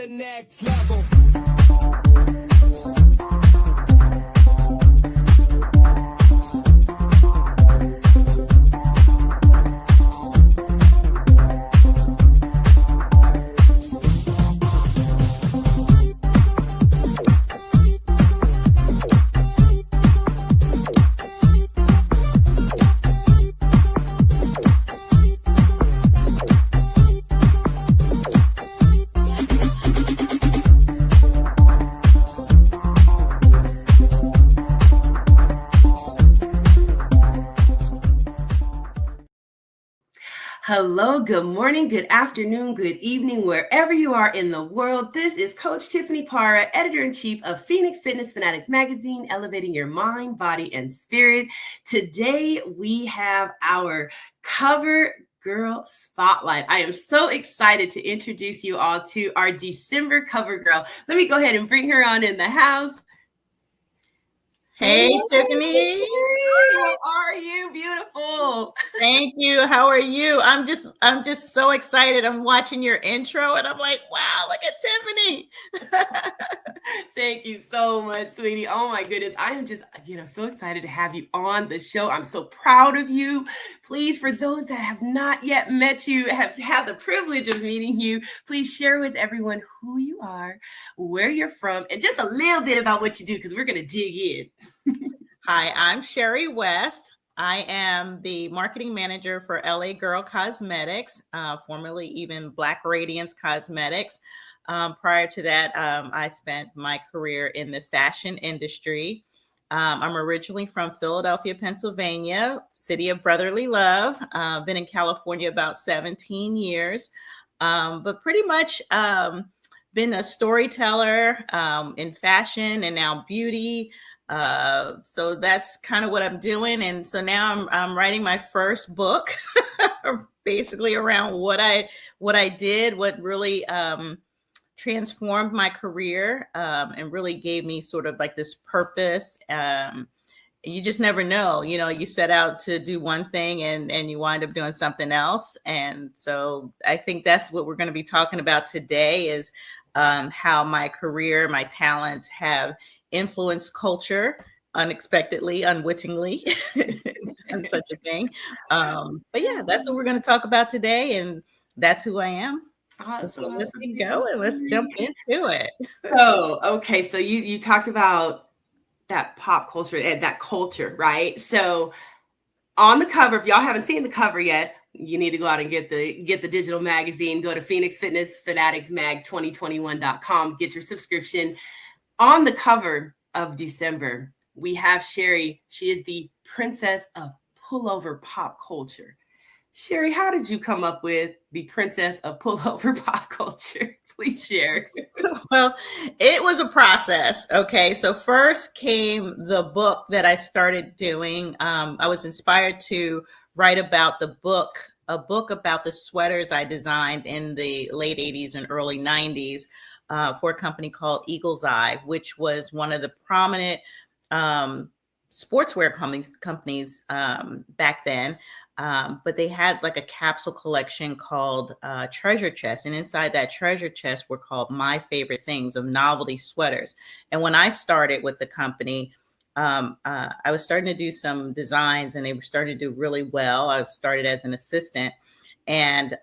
the next level. Hello, good morning, good afternoon, good evening, wherever you are in the world. This is Coach Tiffany Parra, Editor-in-Chief of Phoenix Fitness Fanatics Magazine, elevating your mind, body, and spirit. Today, we have our cover girl spotlight. I am so excited to introduce you all to our December cover girl. Let me go ahead and bring her on in the house. Hey, Tiffany. How are you? Beautiful. Thank you. How are you? I'm just so excited. I'm watching your intro and I'm like, wow, look at Tiffany. Thank you so much, sweetie. Oh my goodness. I am just, so excited to have you on the show. I'm so proud of you. Please, for those that have not yet met you, have had the privilege of meeting you, please share with everyone who you are, where you're from, and just a little bit about what you do, because we're going to dig in. Hi, I'm Sherry West. I am the marketing manager for LA Girl Cosmetics, formerly even Black Radiance Cosmetics. Prior to that, I spent my career in the fashion industry. I'm originally from Philadelphia, Pennsylvania, city of brotherly love. Been in California about 17 years, but pretty much been a storyteller in fashion and now beauty. So that's kind of what I'm doing. And so now I'm writing my first book, basically around what I did, what really transformed my career, and really gave me sort of like this purpose. You just never know, you set out to do one thing and you wind up doing something else. And so I think that's what we're going to be talking about today is how my career, my talents have influenced culture unexpectedly, unwittingly, and such a thing. But yeah, that's what we're going to talk about today. And that's who I am. Awesome. So let's go and let's jump into it. So, okay. So you talked about that pop culture and that culture, right? So on the cover, if y'all haven't seen the cover yet, you need to go out and get the digital magazine. Go to Phoenix Fitness Fanatics Mag 2021.com, get your subscription. On the cover of December, we have Sherry. She is the princess of pullover pop culture. Sherry, how did you come up with the princess of pullover pop culture? Please share. Well, it was a process. Okay. So first came the book that I started doing. I was inspired to write about a book about the sweaters I designed in the late 80s and early 90s for a company called Eagle's Eye, which was one of the prominent sportswear companies back then. But they had like a capsule collection called Treasure Chest. And inside that treasure chest were called My Favorite Things of novelty sweaters. And when I started with the company, I was starting to do some designs and they were starting to do really well. I started as an assistant and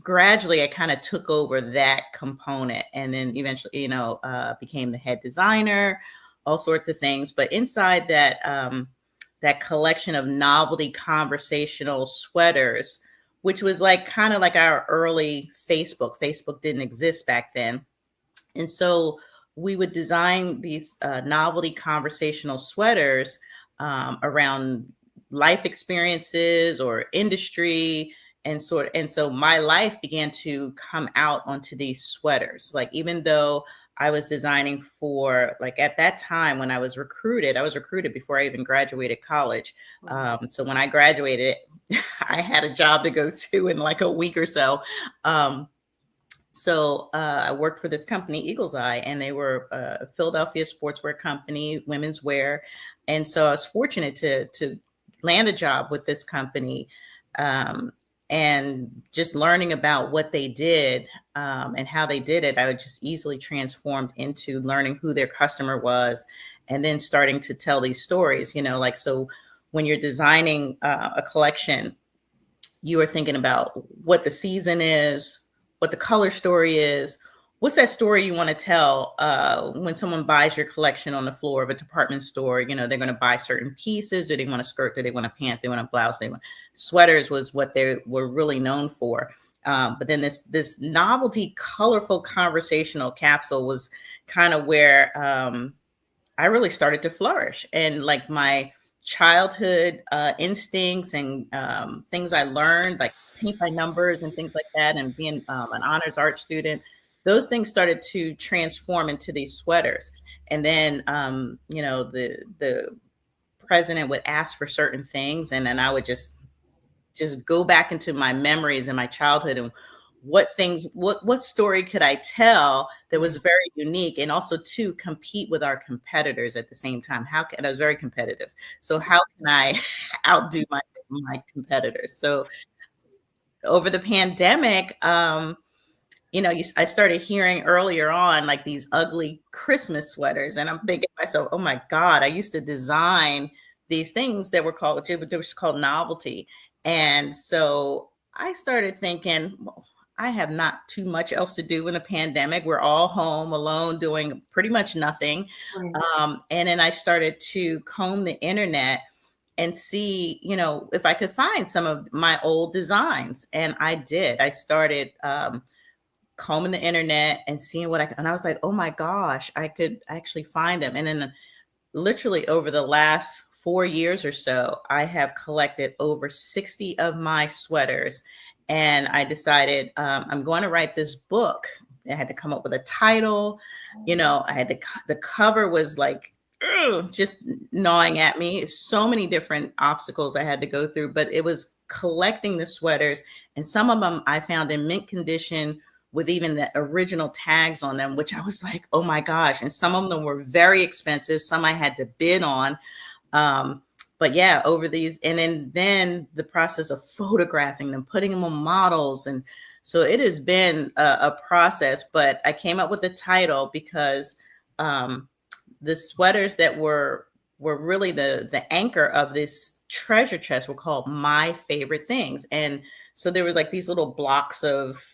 gradually I kind of took over that component and then eventually, became the head designer, all sorts of things. But inside that collection of novelty conversational sweaters, which was like kind of like our early Facebook. Facebook didn't exist back then. And so we would design these novelty conversational sweaters around life experiences or industry. And so my life began to come out onto these sweaters. Like, even though I was designing for, like, at that time when I was recruited before I even graduated college. So when I graduated, I had a job to go to in like a week or so. So I worked for this company, Eagle's Eye, and they were a Philadelphia sportswear company, women's wear. And so I was fortunate to land a job with this company. And just learning about what they did and how they did it, I would just easily transformed into learning who their customer was, and then starting to tell these stories, like, so when you're designing a collection, you are thinking about what the season is, what the color story is. What's that story you want to tell when someone buys your collection on the floor of a department store? They're going to buy certain pieces. Do they want a skirt? Do they want a pant? Do they want a blouse? Sweaters was what they were really known for. But then this novelty, colorful conversational capsule was kind of where I really started to flourish. And like my childhood instincts and things I learned, like paint by numbers and things like that, and being an honors art student, those things started to transform into these sweaters. And then, the president would ask for certain things, and then I would just go back into my memories and my childhood, and what story could I tell that was very unique, and also to compete with our competitors at the same time. I was very competitive. So how can I outdo my competitors? So over the pandemic, I started hearing earlier on like these ugly Christmas sweaters, and I'm thinking to myself, oh my God, I used to design these things that were called novelty. And so I started thinking, well, I have not too much else to do in the pandemic. We're all home alone doing pretty much nothing. Right. And then I started to comb the internet and see, if I could find some of my old designs. And I did. I started combing the internet and seeing and I was like, oh my gosh, I could actually find them. And then literally over the last 4 years or so, I have collected over 60 of my sweaters. And I decided I'm going to write this book. I had to come up with a title. The cover was like, just gnawing at me. So many different obstacles I had to go through, but it was collecting the sweaters. And some of them I found in mint condition with even the original tags on them, which I was like, oh my gosh. And some of them were very expensive. Some I had to bid on. But yeah, over these, and then the process of photographing them, putting them on models. And so it has been a process, but I came up with the title because the sweaters that were really the anchor of this treasure chest were called My Favorite Things. And so there were like these little blocks of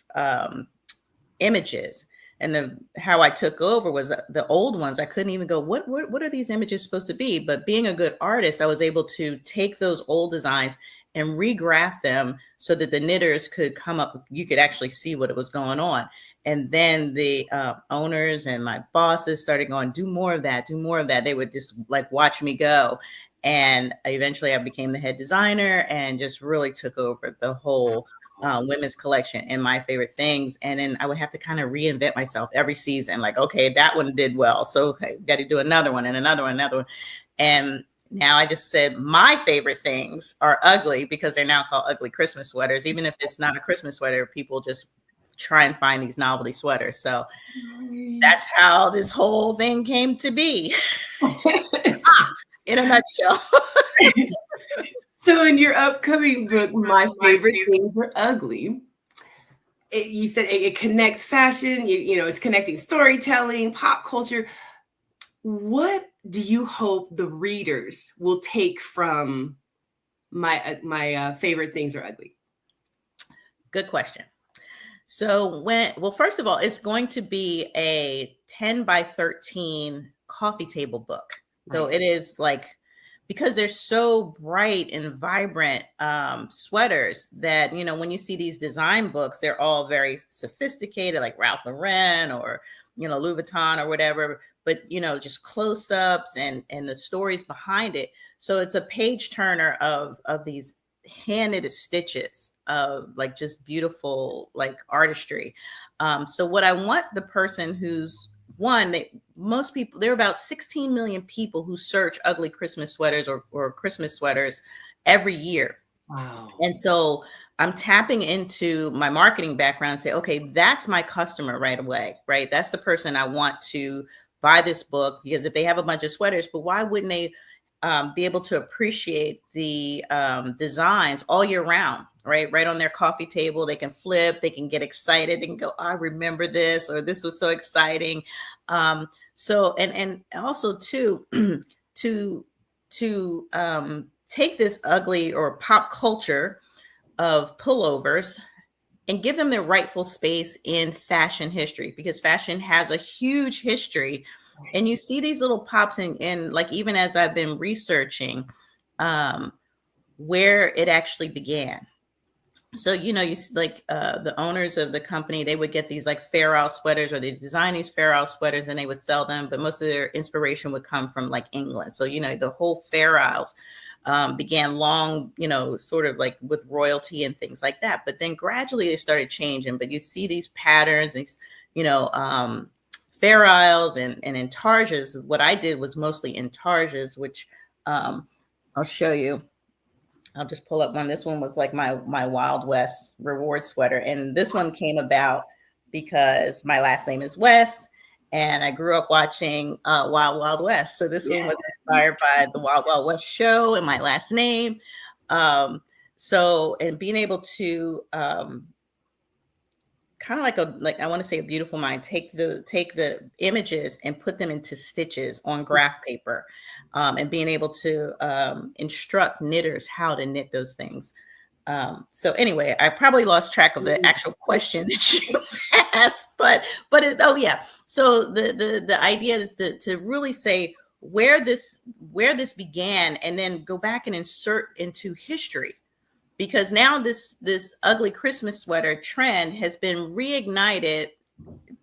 images. And how I took over was the old ones. I couldn't even go, what are these images supposed to be? But being a good artist, I was able to take those old designs and regraph them so that the knitters could come up. You could actually see what was going on. And then the owners and my bosses started going, do more of that, do more of that. They would just like watch me go. And eventually I became the head designer and just really took over the whole women's collection and My Favorite Things. And then I would have to kind of reinvent myself every season. Like, okay, that one did well. So okay, got to do another one and another one, another one. And now I just said my favorite things are ugly because they're now called ugly Christmas sweaters. Even if it's not a Christmas sweater, people just try and find these novelty sweaters. So that's how this whole thing came to be in a nutshell. So in your upcoming book, My Favorite Things Are Ugly, you said it connects fashion, it's connecting storytelling, pop culture. What do you hope the readers will take from my Favorite Things Are Ugly? Good question. So first of all, it's going to be a 10 by 13 coffee table book. So It is like, because they're so bright and vibrant sweaters that, when you see these design books, they're all very sophisticated, like Ralph Lauren or, Louis Vuitton or whatever, but, just close-ups and the stories behind it. So it's a page turner of these hand-knitted stitches of like just beautiful, like artistry. So what I want the person who's most people, there are about 16 million people who search ugly Christmas sweaters or Christmas sweaters every year. Wow. And so I'm tapping into my marketing background and say, okay, that's my customer right away, right? That's the person I want to buy this book, because if they have a bunch of sweaters, but why wouldn't they be able to appreciate the designs all year round? right on their coffee table. They can flip, they can get excited, they can go, I remember this, or this was so exciting. So and also too to take this ugly or pop culture of pullovers and give them their rightful space in fashion history, because fashion has a huge history. And you see these little pops in like, even as I've been researching where it actually began. So, you like the owners of the company, they would get these like Fair Isle sweaters, or they design these Fair Isle sweaters and they would sell them. But most of their inspiration would come from like England. So, the whole Fair Isles began long, sort of like with royalty and things like that. But then gradually they started changing. But you see these patterns, these, Fair Isles and in targes. What I did was mostly in targes, which I'll show you. I'll just pull up one. This one was like my Wild West reward sweater. And this one came about because my last name is West. And I grew up watching Wild Wild West. So this one was inspired by the Wild Wild West show and my last name. So, and being able to kind of like I want to say a beautiful mind, take the images and put them into stitches on graph paper, and being able to instruct knitters how to knit those things. So anyway, I probably lost track of the actual question that you asked, but so the idea is to really say where this began, and then go back and insert into history. Because now this ugly Christmas sweater trend has been reignited,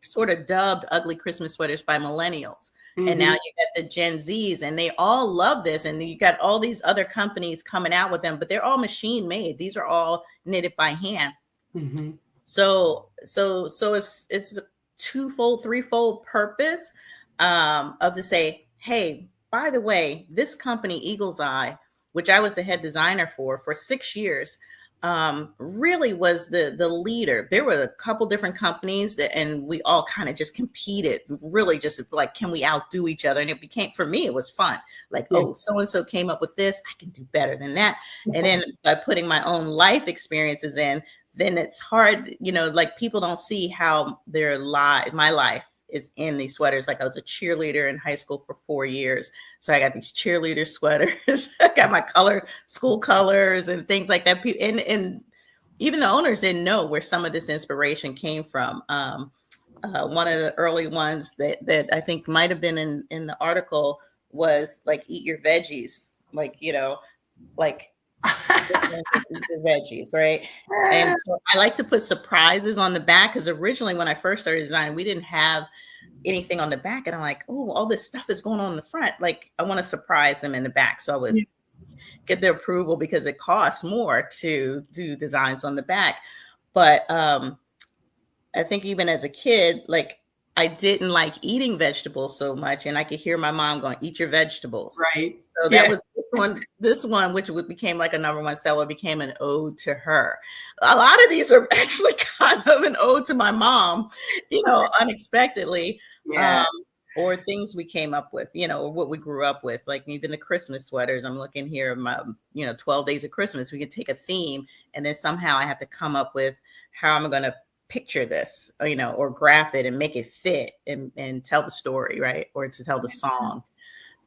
sort of dubbed ugly Christmas sweaters by millennials. Mm-hmm. And now you got the Gen Zs, and they all love this. And you got all these other companies coming out with them, but they're all machine made. These are all knitted by hand. Mm-hmm. So it's a twofold, threefold purpose of to say, hey, by the way, this company, Eagle's Eye, which I was the head designer for 6 years, really was the leader. There were a couple different companies and we all kind of just competed, really just like, can we outdo each other? And it became, for me, it was fun. Like, oh, so-and-so came up with this, I can do better than that. And then by putting my own life experiences in, then it's hard, like people don't see how my life is in these sweaters. Like I was a cheerleader in high school for 4 years. So I got these cheerleader sweaters. I got my school colors and things like that. And even the owners didn't know where some of this inspiration came from. One of the early ones that I think might've been in the article was like, eat your veggies, like, like the veggies, right? And so I like to put surprises on the back, because originally when I first started designing, we didn't have anything on the back, and I'm like, oh, all this stuff is going on in the front, like I want to surprise them in the back. So I would get their approval, because it costs more to do designs on the back. But I think even as a kid, like I didn't like eating vegetables so much, and I could hear my mom going, eat your vegetables, right? So that was this one, which became like a #1 seller, became an ode to her. A lot of these are actually kind of an ode to my mom, unexpectedly, or things we came up with, or what we grew up with, like even the Christmas sweaters. I'm looking here, my, 12 days of Christmas, we could take a theme, and then somehow I have to come up with how I'm going to picture this, or graph it and make it fit and tell the story, right? Or to tell the song.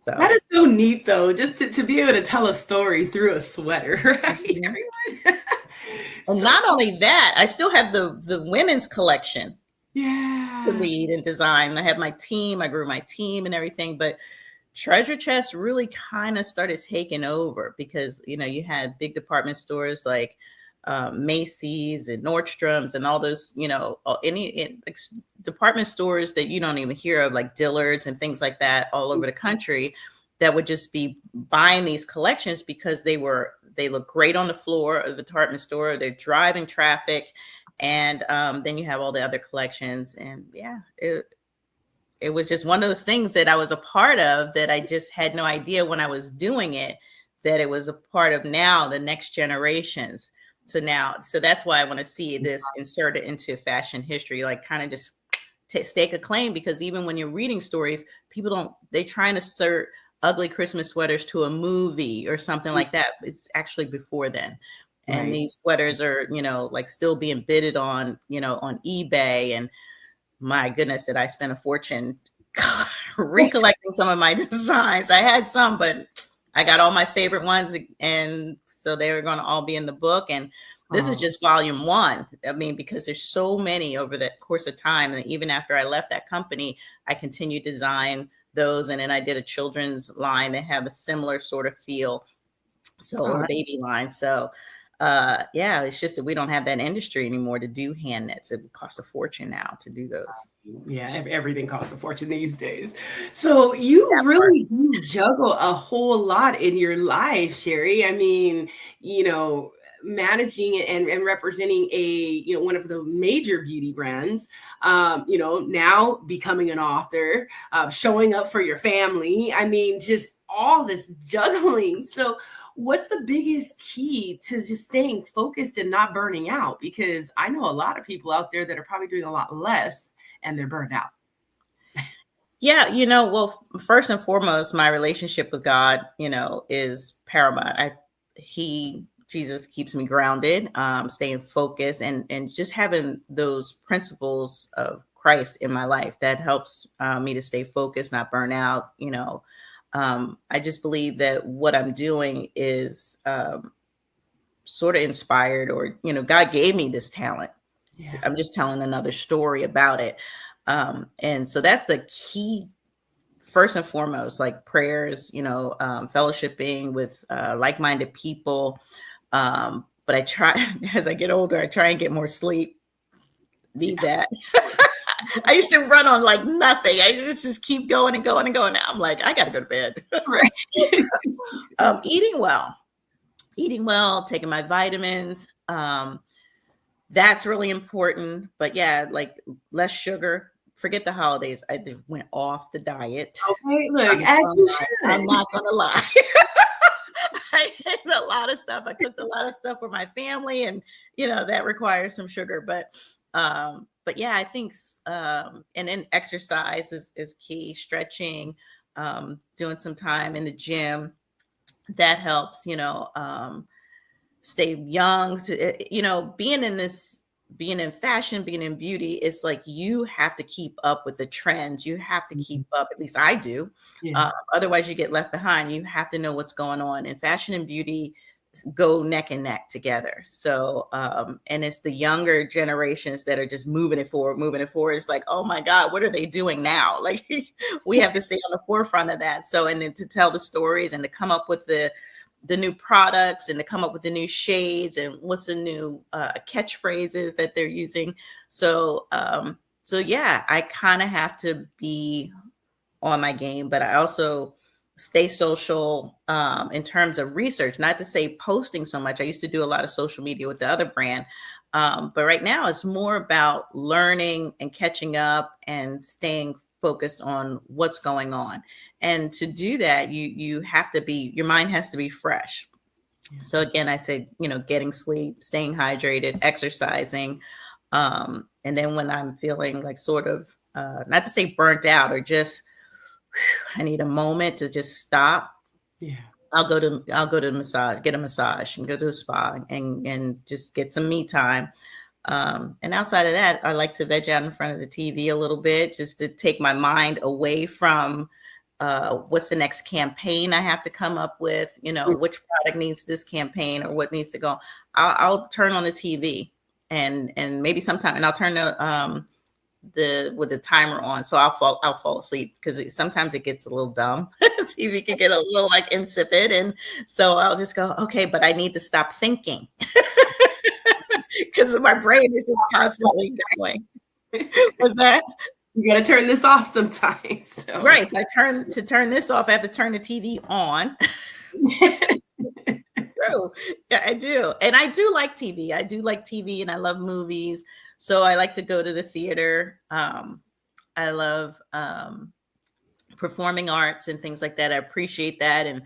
So that is so neat, though, just to be able to tell a story through a sweater, right? Mm-hmm. Everyone. And not only that, I still have the women's collection. Yeah. To lead and design. I have my team. I grew my team and everything, but Treasure Chest really kind of started taking over, because you had big department stores like Macy's and Nordstrom's and all those, department stores that you don't even hear of, like Dillard's and things like that, all over the country, that would just be buying these collections because they look great on the floor of the department store. They're driving traffic, and then you have all the other collections, and it was just one of those things that I was a part of, that I just had no idea when I was doing it, that it was a part of now the next generations. So that's why I want to see this inserted into fashion history, like kind of just stake a claim, because even when you're reading stories, they try and assert ugly Christmas sweaters to a movie or something like that. It's actually before then. And Right. these sweaters are, like still being bidded on, on eBay. And my goodness, did I spend a fortune recollecting some of my designs. I had some, but I got all my favorite ones. And so they were going to all be in the book. And this is just volume 1. I mean, because there's so many over the course of time. And even after I left that company, I continued to design those. And then I did a children's line that have a similar sort of feel. So, or baby line. So, yeah, it's just that we don't have that industry anymore to do hand knits. It costs a fortune now to do those. Yeah, everything costs a fortune these days. So you really do juggle a whole lot in your life, Sherry. I mean, managing and representing one of the major beauty brands, now becoming an author, showing up for your family. I mean, just all this juggling. So what's the biggest key to just staying focused and not burning out? Because I know a lot of people out there that are probably doing a lot less and they're burned out. Yeah, well, first and foremost, my relationship with God, is paramount. Jesus keeps me grounded, staying focused, and just having those principles of Christ in my life that helps me to stay focused, not burn out. I just believe that what I'm doing is sort of inspired, or God gave me this talent. Yeah. I'm just telling another story about it. And so that's the key, first and foremost, like prayers, fellowshipping with like-minded people. But I try, as I get older, I try and get more sleep. Need that. I used to run on like nothing. I just keep going and going and going. Now I'm like, I got to go to bed. Right. Eating well, taking my vitamins. That's really important. But yeah, like less sugar. Forget the holidays. I went off the diet. Okay, look, I'm not gonna lie. I ate a lot of stuff. I cooked a lot of stuff for my family, and that requires some sugar. But yeah, I think and then exercise is key. Stretching, doing some time in the gym, that helps. Stay young. Being in fashion, being in beauty, it's like you have to keep up with the trends. You have to keep up. At least I do. Yeah. Otherwise, you get left behind. You have to know what's going on. And fashion and beauty go neck and neck together. So, and it's the younger generations that are just moving it forward. It's like, oh my God, what are they doing now? Like we have to stay on the forefront of that. So, and then to tell the stories and to come up with the new products and to come up with the new shades and what's the new catchphrases that they're using. So yeah, I kind of have to be on my game, but I also stay social in terms of research, not to say posting so much. I used to do a lot of social media with the other brand. But right now it's more about learning and catching up and staying focused on what's going on. And to do that, your mind has to be fresh. Yeah. So again, I said, getting sleep, staying hydrated, exercising. And then when I'm feeling like sort of, not to say burnt out, or just, I need a moment to just stop. Yeah. I'll go to massage, get a massage, and go to a spa and just get some me time. And outside of that, I like to veg out in front of the TV a little bit, just to take my mind away from what's the next campaign I have to come up with, which product needs this campaign or what needs to go. I'll turn on the TV and maybe sometime, and I'll turn with the timer on, so I'll fall asleep, because sometimes it gets a little dumb. TV can get a little like insipid, and so I'll just go, okay, but I need to stop thinking. Because my brain is just constantly going. What's that? You got to turn this off sometimes. So. Right. So to turn this off, I have to turn the TV on. True. Yeah, I do. And I do like TV. And I love movies. So I like to go to the theater. I love performing arts and things like that. I appreciate that. And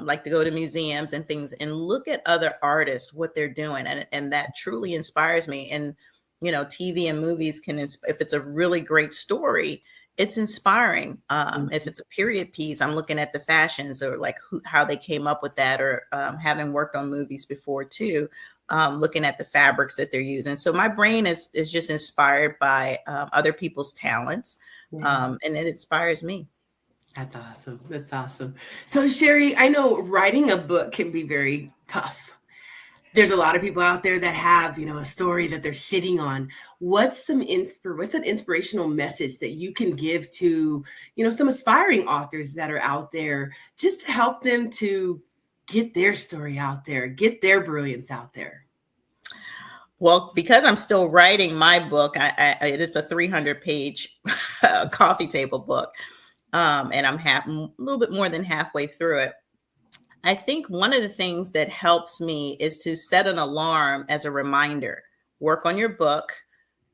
like to go to museums and things and look at other artists, what they're doing. And that truly inspires me. And, TV and movies if it's a really great story, It's inspiring. Mhm. If it's a period piece, I'm looking at the fashions or like how they came up with that, or having worked on movies before too, looking at the fabrics that they're using. So my brain is just inspired by other people's talents, Yeah. and it inspires me. That's awesome. That's awesome. So, Sherry, I know writing a book can be very tough. There's a lot of people out there that have, a story that they're sitting on. What's an inspirational message that you can give to, some aspiring authors that are out there, just to help them to get their story out there, get their brilliance out there? Well, because I'm still writing my book, it's a 300-page coffee table book, and I'm a little bit more than halfway through it. I think one of the things that helps me is to set an alarm as a reminder. Work on your book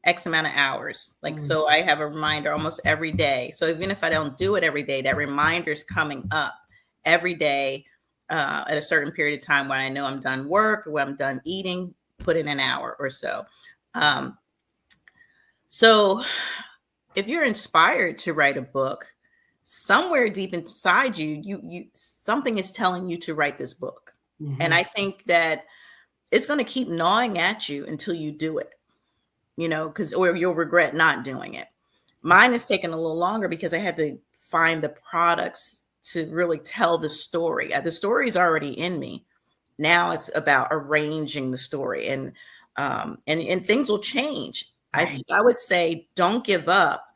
X amount of hours. Like, Mm, so I have a reminder almost every day. So even if I don't do it every day, that reminder's coming up every day, at a certain period of time when I know I'm done work or when I'm done eating, put in an hour or so. Um, so if you're inspired to write a book, somewhere deep inside you something is telling you to write this book. And mhm. I think that it's going to keep gnawing at you until you do it, because or you'll regret not doing it. Mine has taken a little longer because I had to find the products to really tell the story. The story is already in me. Now it's about arranging the story, and things will change. Right, I would say don't give up,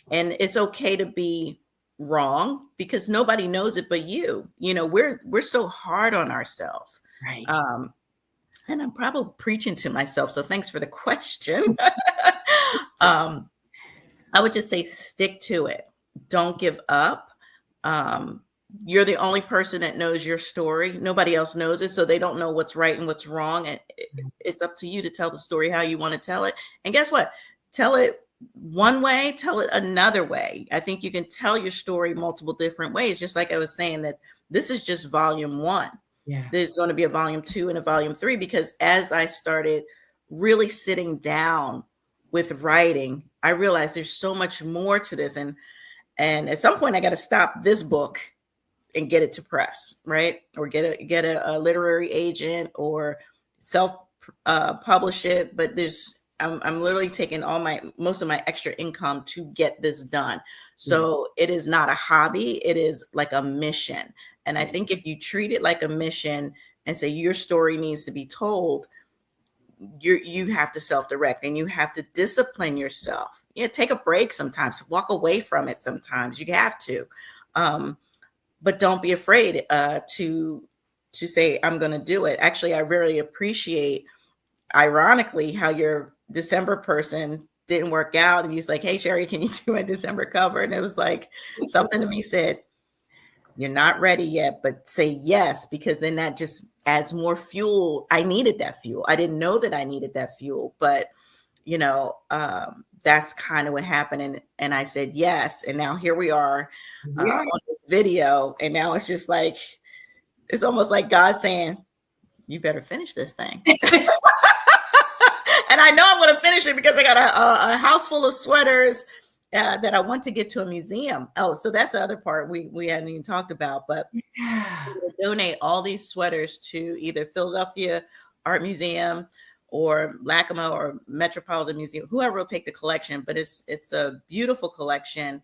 and it's okay to be wrong because nobody knows it but you. We're so hard on ourselves. right. Um, and I'm probably preaching to myself, so thanks for the question. um, I would just say stick to it. Don't give up. Um, you're the only person that knows your story. Nobody else knows it, so they don't know what's right and what's wrong. And it's up to you to tell the story how you want to tell it. And guess what? Tell it one way, tell it another way. I think you can tell your story multiple different ways. Just like I was saying, that this is just volume one. Yeah. There's going to be a volume 2 and a volume 3, because as I started really sitting down with writing, I realized there's so much more to this. And at some point I got to stop this book and get it to press, right? Or get a literary agent or self publish it. But I'm literally taking most of my extra income to get this done. So it is not a hobby. It is like a mission. And I think if you treat it like a mission and say your story needs to be told, you have to self-direct, and you have to discipline yourself. Yeah, take a break sometimes, walk away from it sometimes. You have to. But don't be afraid to say, I'm going to do it. Actually, I really appreciate, ironically, how your December person didn't work out. And he's like, hey, Sherry, can you do a December cover? And it was like something to me said, you're not ready yet, but say yes, because then that just adds more fuel. I needed that fuel. I didn't know that I needed that fuel, but that's kind of what happened. And I said yes. And now here we are Yeah. on this video. And now it's just like, it's almost like God saying, you better finish this thing. And I know I'm going to finish it because I got a house full of sweaters that I want to get to a museum. Oh, so that's the other part we hadn't even talked about. But Yeah. we'll donate all these sweaters to either Philadelphia Art Museum or Lackawanna or Metropolitan Museum, whoever will take the collection. But it's a beautiful collection,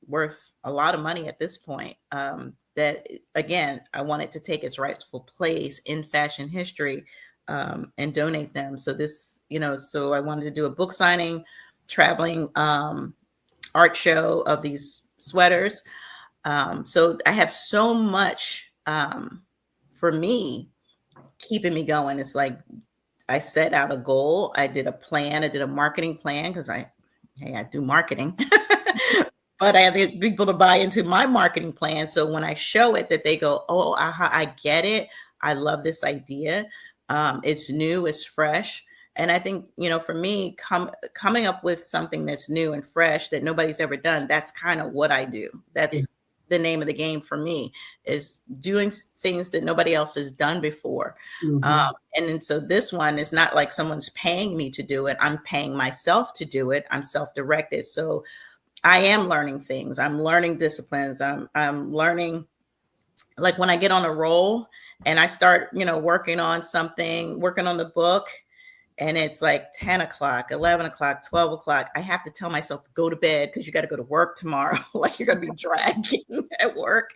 worth a lot of money at this point. That, again, I wanted to take its rightful place in fashion history, and donate them. So so I wanted to do a book signing, traveling art show of these sweaters. So I have so much for me keeping me going. It's like I set out a goal. I did a plan. I did a marketing plan because I do marketing. But I have to get people to buy into my marketing plan. So when I show it, that they go, oh, I get it. I love this idea. It's new, it's fresh. And I think, for me, coming up with something that's new and fresh that nobody's ever done, that's kind of what I do. That's the name of the game for me, is doing things that nobody else has done before. Mhm. And then so this one is not like someone's paying me to do it. I'm paying myself to do it. I'm self-directed. So I am learning things. I'm learning disciplines. I'm learning, like when I get on a roll and I start, working on something, working on the book, and it's like 10 o'clock, 11 o'clock, 12 o'clock, I have to tell myself to go to bed because you got to go to work tomorrow. Like you're going to be dragging at work.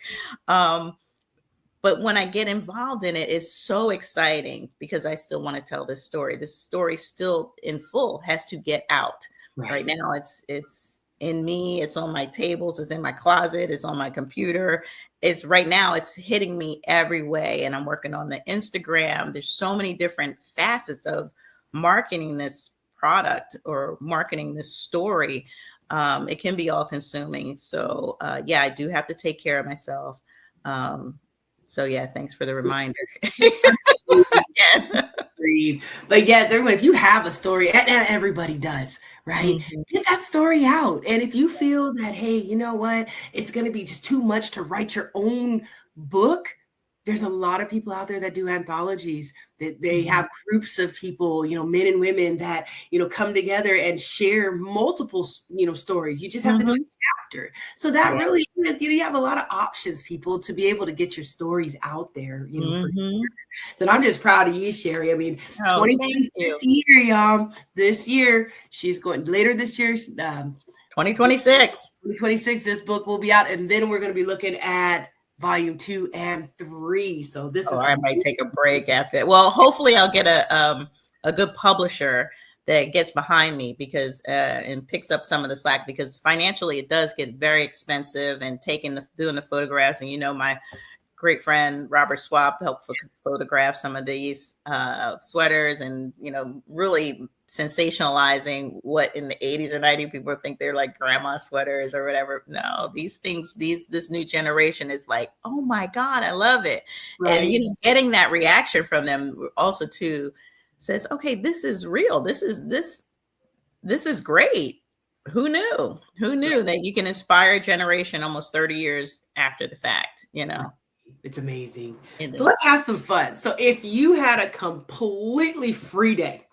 But when I get involved in it, it's so exciting because I still want to tell this story. This story still in full has to get out. Right now, it's in me. It's on my tables. It's in my closet. It's on my computer. It's right now. It's hitting me every way. And I'm working on the Instagram. There's so many different facets of marketing this product or marketing this story. It can be all consuming. So yeah, I do have to take care of myself. So yeah, thanks for the reminder. But yes, everyone, if you have a story, and everybody does, right? Mm-hmm. Get that story out. And if you feel that, hey, you know what, it's going to be just too much to write your own book, there's a lot of people out there that do anthologies, that they have groups of people, men and women that, come together and share multiple, stories. You just have to do a chapter. So that really is, you have a lot of options, people, to be able to get your stories out there, for sure. So I'm just proud of you, Sherry. I mean, 2020 this year, she's going later this year. 2026, this book will be out. And then we're going to be looking at Volume 2 and 3. So this is. I might take a break after it. Well, hopefully I'll get a good publisher that gets behind me because and picks up some of the slack, because financially it does get very expensive, and doing the photographs. And my great friend Robert Swap helped photograph some of these sweaters, and really sensationalizing what in the 80s or 90s people think they're like grandma sweaters or whatever. No, these things, this new generation is like, oh my God, I love it. Right. And getting that reaction from them also too says, okay, this is real. This is great. Who knew that you can inspire a generation almost 30 years after the fact, It's amazing. So let's have some fun. So if you had a completely free day,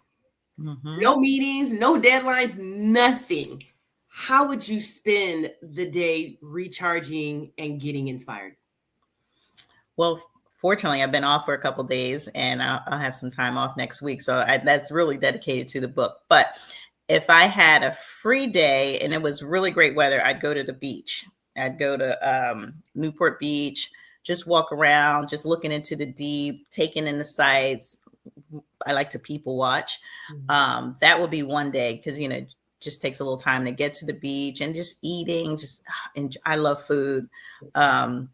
no meetings, no deadlines, nothing, how would you spend the day recharging and getting inspired? Well, fortunately, I've been off for a couple of days, and I'll have some time off next week. So that's really dedicated to the book. But if I had a free day and it was really great weather, I'd go to the beach. I'd go to Newport Beach, just walk around, just looking into the deep, taking in the sights. I like to people watch. That would be one day, because, just takes a little time to get to the beach and just eating. And I love food. I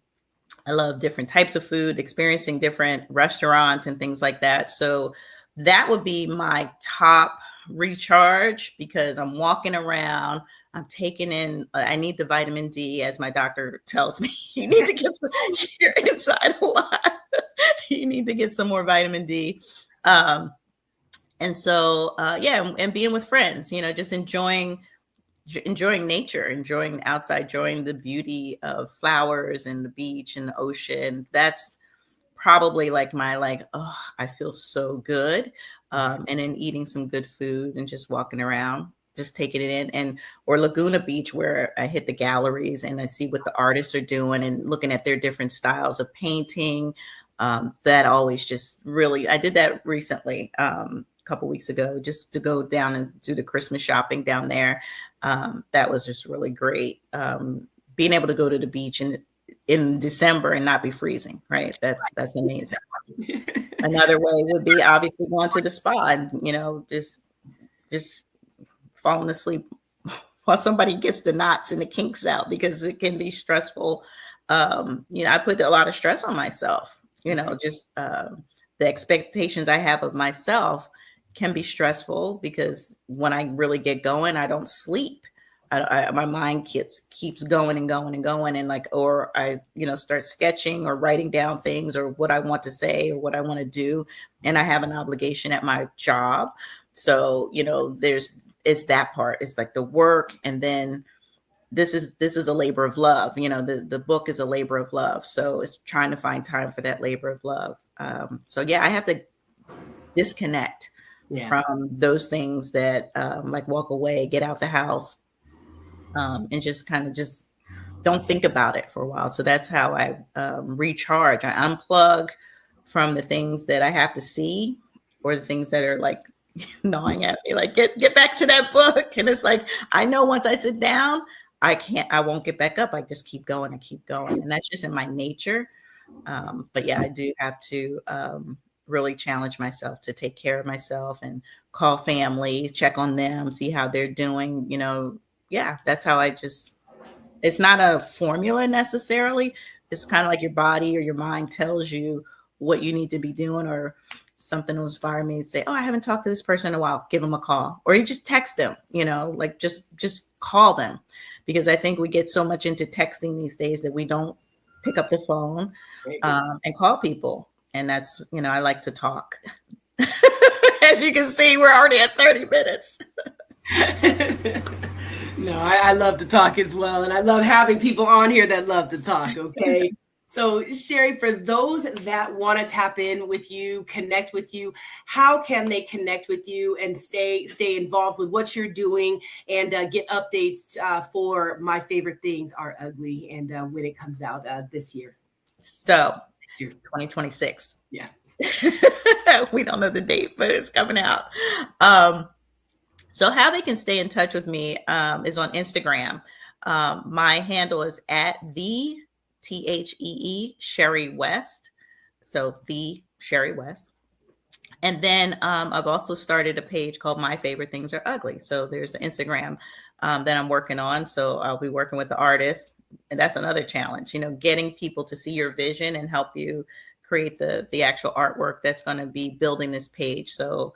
love different types of food, experiencing different restaurants and things like that. So that would be my top recharge, because I'm walking around, I'm taking in, I need the vitamin D, as my doctor tells me. You need to get you're inside a lot. You need to get some more vitamin D. And so, and being with friends, just enjoying nature, enjoying outside, enjoying the beauty of flowers and the beach and the ocean. That's probably like I feel so good. And then eating some good food and just walking around, just taking it in, or Laguna Beach, where I hit the galleries and I see what the artists are doing and looking at their different styles of painting. That always just really, I did that recently, a couple weeks ago, just to go down and do the Christmas shopping down there. That was just really great. Being able to go to the beach in December and not be freezing, right? That's amazing. Another way would be obviously going to the spa and, just falling asleep while somebody gets the knots and the kinks out, because it can be stressful. I put a lot of stress on myself, just the expectations I have of myself can be stressful, because when I really get going, I don't sleep. My mind keeps going and going and going, and or I start sketching or writing down things or what I want to say or what I want to do, and I have an obligation at my job. So it's that part. It's like the work, and then this is a labor of love. The book is a labor of love, so it's trying to find time for that labor of love. So yeah, I have to disconnect from those things that walk away, get out the house. and just kind of just don't think about it for a while. So that's how I recharge. I unplug from the things that I have to see, or the things that are like gnawing at me, like get back to that book. And it's like, I know once I sit down, I won't get back up. I just keep going and keep going. And that's just in my nature. But yeah, I do have to really challenge myself to take care of myself and call family, check on them, see how they're doing. Yeah, that's how it's not a formula necessarily. It's kind of like your body or your mind tells you what you need to be doing, or something will inspire me to say, oh, I haven't talked to this person in a while. Give them a call, or you just text them, like just call them, because I think we get so much into texting these days that we don't pick up the phone and call people. And that's, I like to talk. As you can see, we're already at 30 minutes. No, I love to talk as well. And I love having people on here that love to talk. Okay. So Sherry, for those that want to tap in with you, connect with you, how can they connect with you and stay involved with what you're doing, and get updates for My Favorite Things Are Ugly, and when it comes out this year? So next year, 2026. Yeah. We don't know the date, but it's coming out. So how they can stay in touch with me is on Instagram. My handle is at the THEE Sherry West. So the Sherry West. And then I've also started a page called My Favorite Things Are Ugly. So there's an Instagram that I'm working on. So I'll be working with the artists. And that's another challenge, getting people to see your vision and help you create the actual artwork that's going to be building this page. So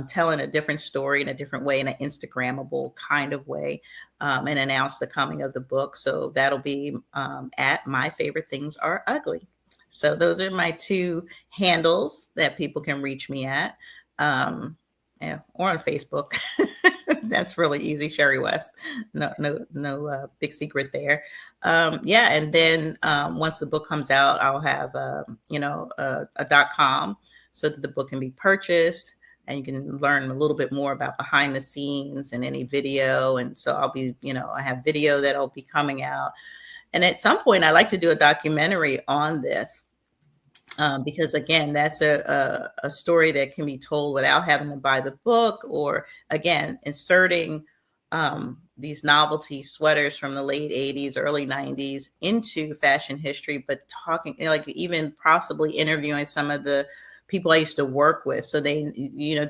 telling a different story in a different way, in an Instagrammable kind of way, and announce the coming of the book. So that'll be at My Favorite Things Are Ugly. So those are my two handles that people can reach me at, or on Facebook. That's really easy, Sherry West. No big secret there. And then once the book comes out, I'll have a .com, so that the book can be purchased. And you can learn a little bit more about behind the scenes and any video. And so I'll be, I have video that'll be coming out. And at some point, I like to do a documentary on this, because again, that's a story that can be told without having to buy the book, or again, inserting these novelty sweaters from the late 80s, early 90s into fashion history, but talking, like even possibly interviewing some of the people I used to work with, so they,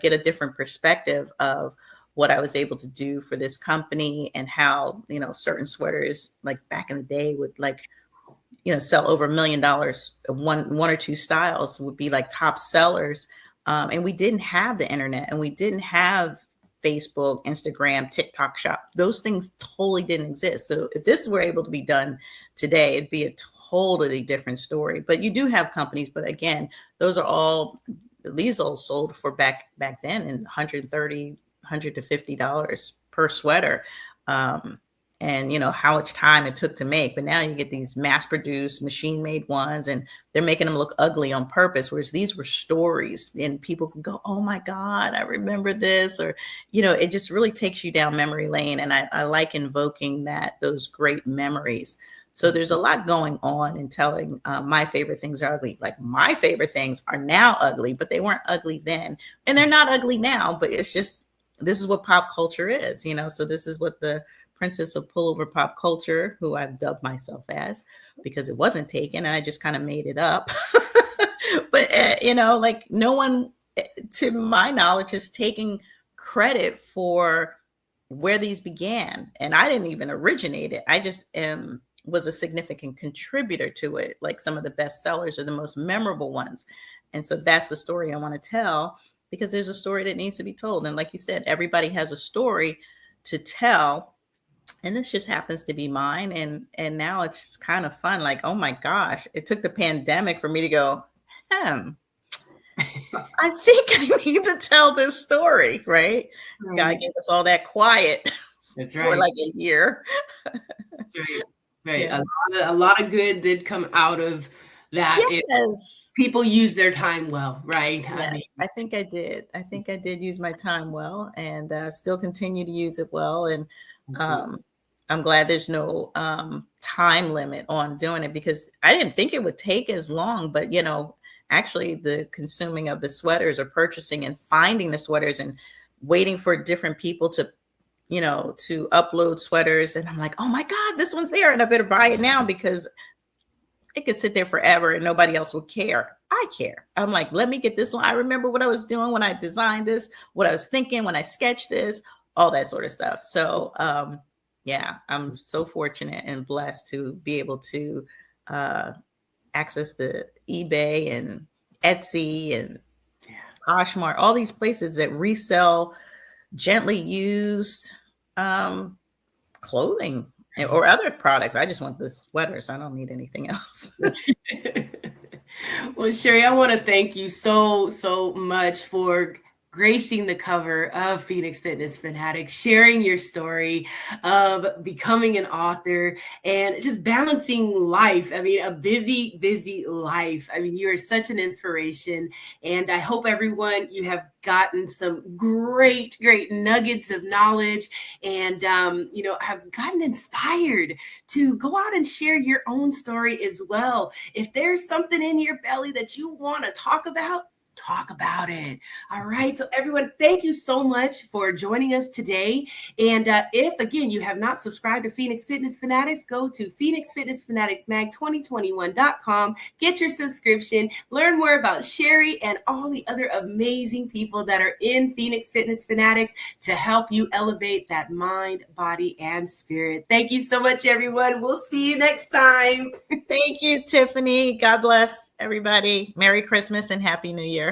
get a different perspective of what I was able to do for this company, and how, certain sweaters, like back in the day, would sell over $1 million. One or two styles would be like top sellers. And we didn't have the internet, and we didn't have Facebook, Instagram, TikTok shop. Those things totally didn't exist. So if this were able to be done today, it'd be a totally different story. But you do have companies, but again, these all sold for back then in $130, $150 per sweater. And how much time it took to make. But now you get these mass-produced, machine-made ones, and they're making them look ugly on purpose, whereas these were stories, and people can go, oh my God, I remember this, or, it just really takes you down memory lane. And I like invoking those great memories. So there's a lot going on in telling My Favorite Things Are Ugly. Like, my favorite things are now ugly, but they weren't ugly then. And they're not ugly now, but it's just, this is what pop culture is, So this is what the Princess of Pullover pop culture, who I've dubbed myself as, because it wasn't taken, and I just kind of made it up. But, like, no one, to my knowledge, is taking credit for where these began. And I didn't even originate it. I just was a significant contributor to it. Like, some of the best sellers are the most memorable ones. And so that's the story I want to tell, because there's a story that needs to be told. And like you said, everybody has a story to tell. And this just happens to be mine. And now it's just kind of fun. Like, oh my gosh, it took the pandemic for me to go, I think I need to tell this story, right? God gave us all that quiet. That's right. For like a year. That's right. Right. Yeah. A lot of good did come out of that. Yes. People use their time well, right? Yes, I think I did. I think I did use my time well, and still continue to use it well. And I'm glad there's no time limit on doing it, because I didn't think it would take as long. But, actually the consuming of the sweaters, or purchasing and finding the sweaters and waiting for different people to, to upload sweaters. And I'm like, oh my God, this one's there, and I better buy it now, because it could sit there forever and nobody else would care. I care. I'm like, let me get this one. I remember what I was doing when I designed this, what I was thinking when I sketched this, all that sort of stuff. So, yeah, I'm so fortunate and blessed to be able to access the eBay and Etsy and Poshmark, all these places that resell gently used clothing or other products. I just want the sweaters. I don't need anything else. Well, Sherry, I want to thank you so much for gracing the cover of Phoenix Fitness Fanatics, sharing your story of becoming an author and just balancing life. I mean, a busy life. I mean, you are such an inspiration. And I hope everyone, you have gotten some great nuggets of knowledge and, have gotten inspired to go out and share your own story as well. If there's something in your belly that you want to talk about it. All right. So everyone, thank you so much for joining us today. And if, again, you have not subscribed to Phoenix Fitness Fanatics, go to phoenixfitnessfanaticsmag2021.com. Get your subscription. Learn more about Sherry and all the other amazing people that are in Phoenix Fitness Fanatics to help you elevate that mind, body, and spirit. Thank you so much, everyone. We'll see you next time. Thank you, Tiffany. God bless everybody. Merry Christmas and Happy New Year.